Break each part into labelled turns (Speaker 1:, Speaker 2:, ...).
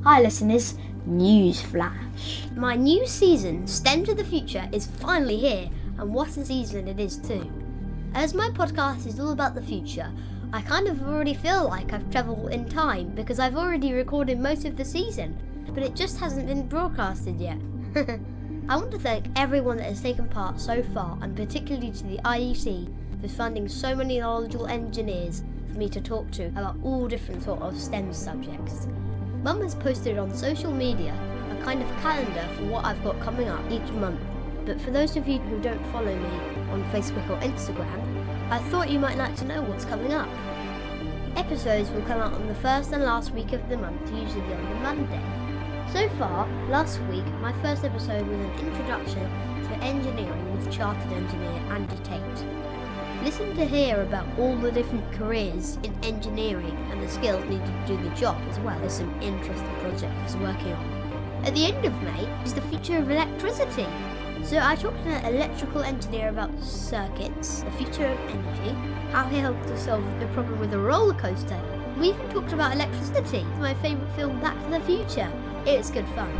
Speaker 1: Hi listeners, news flash. My new season, STEM to the Future, is finally here, and what a season it is too. As my podcast is all about the future, I kind of already feel like I've travelled in time because I've already recorded most of the season, but it just hasn't been broadcasted yet. I want to thank everyone that has taken part so far, and particularly to the IEC for funding so many knowledgeable engineers for me to talk to about all different sort of STEM subjects. Mum has posted on social media a kind of calendar for what I've got coming up each month, but for those of you who don't follow me on Facebook or Instagram, I thought you might like to know what's coming up. Episodes will come out on the first and last week of the month, usually on the Monday. So far, last week, my first episode was an introduction to engineering with chartered engineer Andy Tate. Listen to hear about all the different careers in engineering and the skills needed to do the job, as well as some interesting projects he's working on. At the end of May is the future of electricity. So I talked to an electrical engineer about circuits, the future of energy, how he helped to solve the problem with a roller coaster. We even talked about electricity, my favourite film Back to the Future. It's good fun.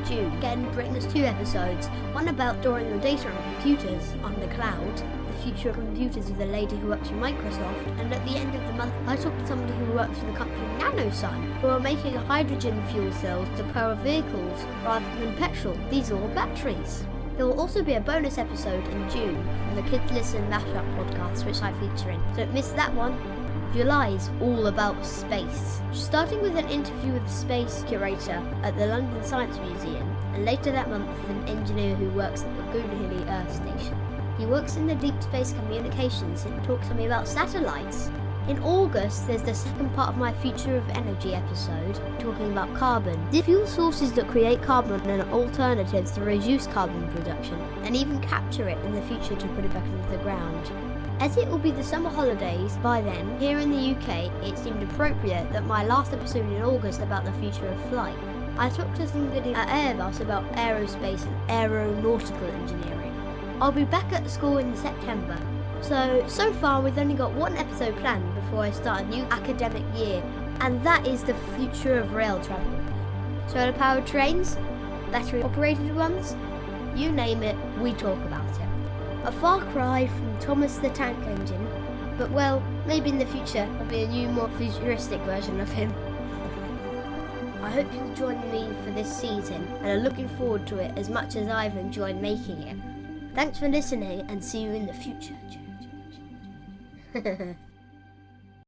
Speaker 1: June again brings us 2 episodes, one about storing your data on computers on the cloud, the future of computers with a lady who works for Microsoft, and at the end of the month I talked to somebody who works for the company NanoSun, who are making hydrogen fuel cells to power vehicles rather than petrol, diesel or batteries. There will also be a bonus episode in June from the Kids Listen Mashup podcast, which I feature in. Don't miss that one. July is all about space, starting with an interview with the space curator at the London Science Museum, and later that month with an engineer who works at the Goonhilly Earth Station. He works in the deep space communications and talks to me about satellites. In August, there's the second part of my Future of Energy episode, talking about carbon, the fuel sources that create carbon and alternatives to reduce carbon production, and even capture it in the future to put it back into the ground. As it will be the summer holidays by then, here in the UK, it seemed appropriate that my last episode in August about the future of flight. I talked to somebody at Airbus about aerospace and aeronautical engineering. I'll be back at school in September. So far we've only got 1 episode planned before I start a new academic year, and that is the future of rail travel. Solar powered trains, battery operated ones, you name it, we talk about it. A far cry from Thomas the Tank Engine, but well, maybe in the future there'll be a new, more futuristic version of him. I hope you'll join me for this season and are looking forward to it as much as I've enjoyed making it. Thanks for listening and see you in the future.